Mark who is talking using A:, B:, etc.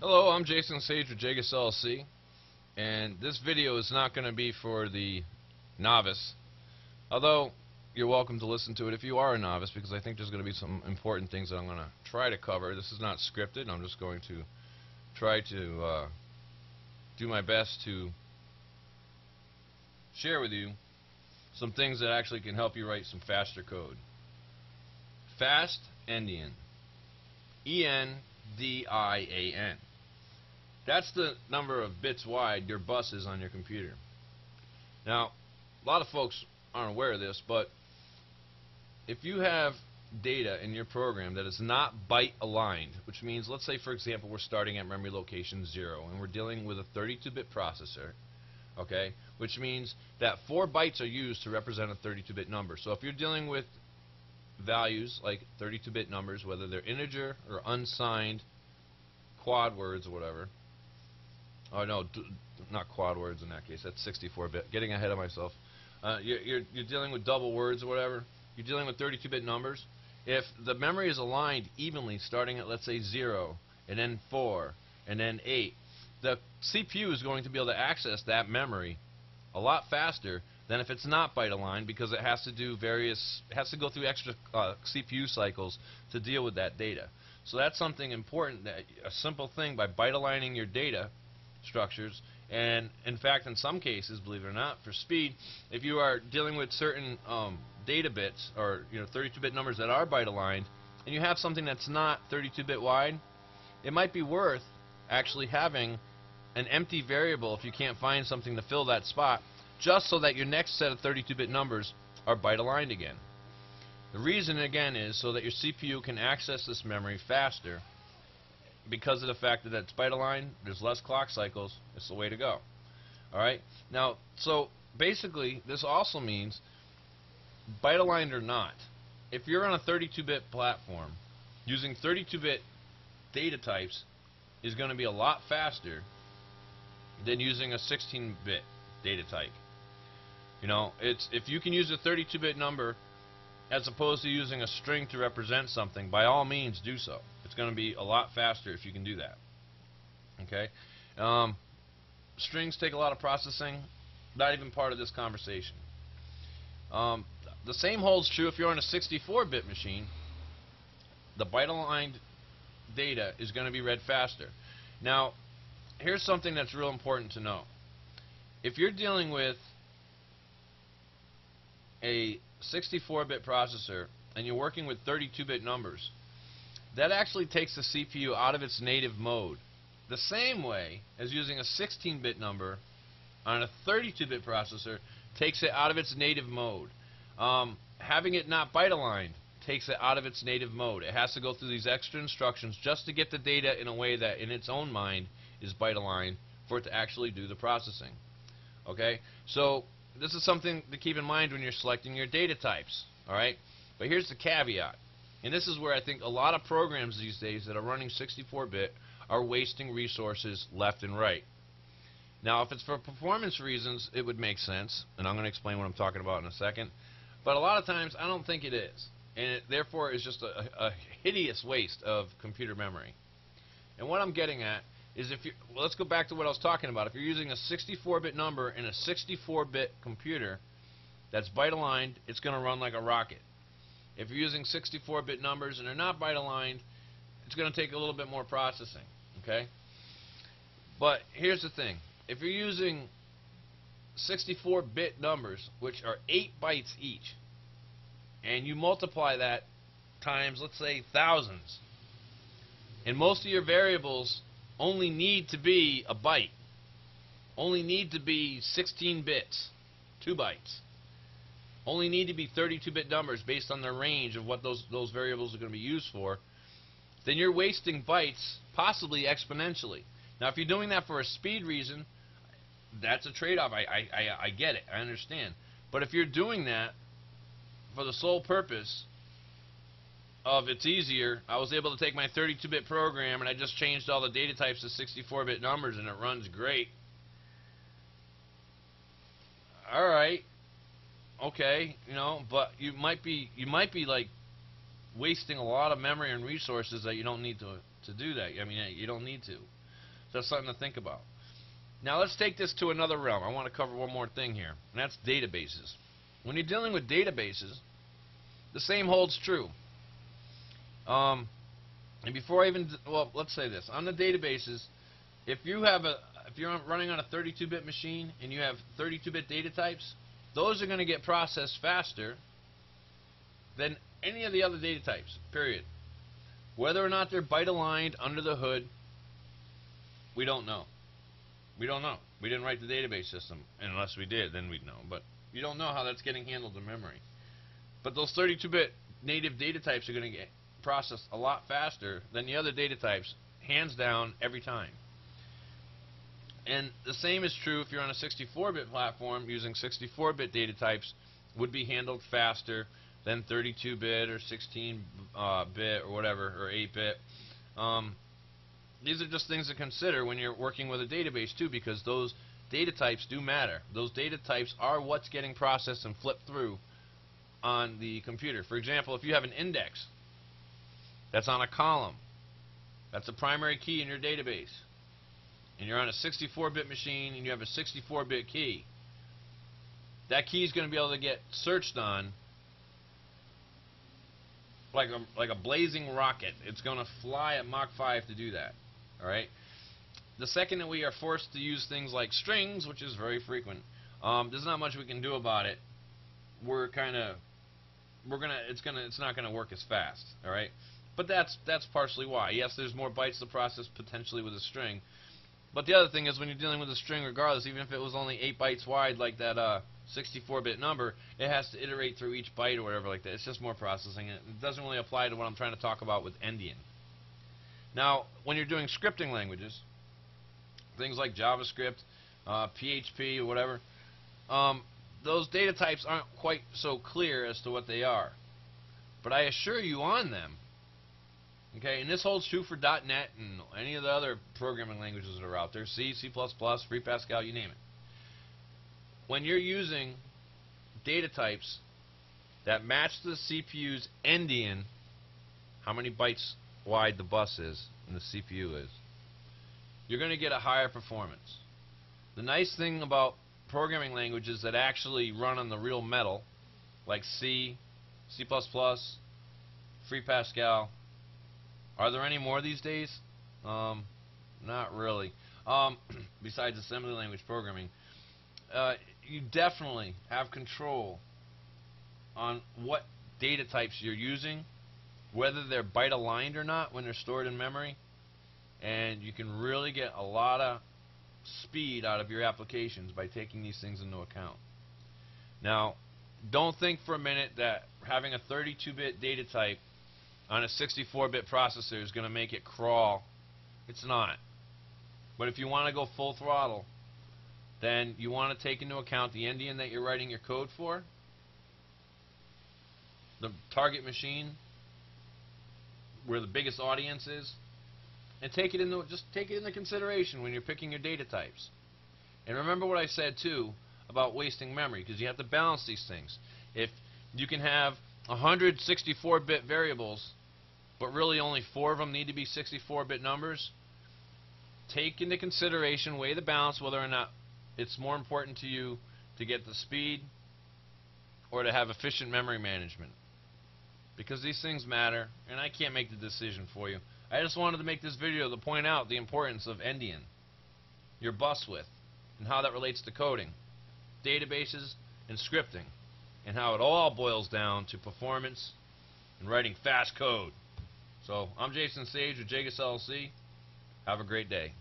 A: Hello, I'm Jason Sage with Jagus LLC, and this video is not going to be for the novice, although you're welcome to listen to it if you are a novice, because I think there's going to be some important things that I'm going to try to cover. This is not scripted. I'm just going to try to do my best to share with you some things that actually can help you write some faster code. Fast Endian, E-N-D-I-A-N. That's the number of bits wide your bus is on your computer. Now, a lot of folks aren't aware of this, but if you have data in your program that is not byte aligned, which means, let's say for example, we're starting at memory location 0 and we're dealing with a 32-bit processor, okay, which means that 4 bytes are used to represent a 32-bit number. So if you're dealing with values like 32-bit numbers, whether they're integer or unsigned quad words or whatever. Oh no, not quad words in that case. That's 64-bit. Getting ahead of myself. You're dealing with double words or whatever. You're dealing with 32-bit numbers. If the memory is aligned evenly, starting at let's say 0, and then 4, and then 8, the CPU is going to be able to access that memory a lot faster than if it's not byte aligned, because it has to do has to go through extra CPU cycles to deal with that data. So that's something important, that a simple thing by byte aligning your data structures. And in fact, in some cases, believe it or not, for speed, if you are dealing with certain data bits, or 32-bit numbers that are byte aligned, and you have something that's not 32-bit wide, it might be worth actually having an empty variable if you can't find something to fill that spot, just so that your next set of 32-bit numbers are byte aligned again. The reason again is so that your CPU can access this memory faster. Because of the fact that it's byte aligned, there's less clock cycles. It's the way to go. Alright? Now, so basically, this also means, byte aligned or not, if you're on a 32-bit platform, using 32-bit data types is going to be a lot faster than using a 16-bit data type. If you can use a 32-bit number as opposed to using a string to represent something, by all means do so. It's going to be a lot faster if you can do that. Okay? Strings take a lot of processing, not even part of this conversation. The same holds true if you're on a 64-bit machine. The byte aligned data is going to be read faster. Now, here's something that's real important to know. If you're dealing with a 64-bit processor and you're working with 32-bit numbers, that actually takes the CPU out of its native mode, the same way as using a 16-bit number on a 32-bit processor takes it out of its native mode. Having it not byte aligned takes it out of its native mode. It has to go through these extra instructions just to get the data in a way that in its own mind is byte aligned for it to actually do the processing. Okay? So this is something to keep in mind when you're selecting your data types. Alright? But here's the caveat. And this is where I think a lot of programs these days that are running 64-bit are wasting resources left and right. Now, if it's for performance reasons, it would make sense, and I'm going to explain what I'm talking about in a second. But a lot of times, I don't think it is. And it, therefore, is just a hideous waste of computer memory. And what I'm getting at is, well, let's go back to what I was talking about. If you're using a 64-bit number in a 64-bit computer that's byte aligned, it's going to run like a rocket. If you're using 64-bit numbers and they're not byte aligned, it's going to take a little bit more processing. Okay? But here's the thing. If you're using 64-bit numbers, which are 8 bytes each, and you multiply that times, let's say, thousands, and most of your variables only need to be a byte, only need to be 16 bits, 2 bytes, only need to be 32-bit numbers based on the range of what those variables are going to be used for, then you're wasting bytes possibly exponentially. Now, if you're doing that for a speed reason, that's a trade-off. I get it. I understand. But if you're doing that for the sole purpose of it's easier, I was able to take my 32-bit program and I just changed all the data types to 64-bit numbers and it runs great. All right. Okay, but you might be like wasting a lot of memory and resources that you don't need to do that. I mean, you don't need to. So that's something to think about. Now let's take this to another realm. I want to cover one more thing here, and that's databases. When you're dealing with databases, the same holds true. And before I even, well, let's say this. On the databases, if you're running on a 32-bit machine and you have 32-bit data types, those are going to get processed faster than any of the other data types, period. Whether or not they're byte aligned under the hood, we don't know. We don't know. We didn't write the database system. And unless we did, then we'd know. But you don't know how that's getting handled in memory. But those 32-bit native data types are going to get processed a lot faster than the other data types, hands down, every time. And the same is true if you're on a 64-bit platform using 64-bit data types, would be handled faster than 32-bit or 16-bit or whatever, or 8-bit. These are just things to consider when you're working with a database too, because those data types do matter. Those data types are what's getting processed and flipped through on the computer. For example, if you have an index that's on a column, that's the primary key in your database, and you're on a 64-bit machine and you have a 64-bit key, that key is going to be able to get searched on like a blazing rocket. It's going to fly at Mach 5 to do that. All right. The second that we are forced to use things like strings, which is very frequent, there's not much we can do about it. It's not gonna work as fast. All right. But that's partially why. Yes, there's more bytes to process potentially with a string. But the other thing is, when you're dealing with a string, regardless, even if it was only 8 bytes wide, like that 64-bit number, it has to iterate through each byte or whatever like that. It's just more processing. It doesn't really apply to what I'm trying to talk about with Endian. Now, when you're doing scripting languages, things like JavaScript, PHP, or whatever, those data types aren't quite so clear as to what they are. But I assure you on them, okay, and this holds true for .NET and any of the other programming languages that are out there, C, C++, Free Pascal, you name it. When you're using data types that match the CPU's Endian, how many bytes wide the bus is and the CPU is, you're going to get a higher performance. The nice thing about programming languages that actually run on the real metal, like C, C++, Free Pascal, are there any more these days? Not really. Besides assembly language programming, you definitely have control on what data types you're using, whether they're byte aligned or not when they're stored in memory, and you can really get a lot of speed out of your applications by taking these things into account. Now, don't think for a minute that having a 32-bit data type on a 64-bit processor is going to make it crawl. It's not. But if you want to go full throttle, then you want to take into account the Endian that you're writing your code for, the target machine, where the biggest audience is, and take it into consideration when you're picking your data types. And remember what I said too about wasting memory, because you have to balance these things. If you can have 100 64-bit variables, but really only 4 of them need to be 64-bit numbers, take into consideration, weigh the balance, whether or not it's more important to you to get the speed or to have efficient memory management. Because these things matter, and I can't make the decision for you. I just wanted to make this video to point out the importance of Endian, your bus width, and how that relates to coding, databases, and scripting, and how it all boils down to performance and writing fast code. So, I'm Jason Sage with Jagus LLC. Have a great day.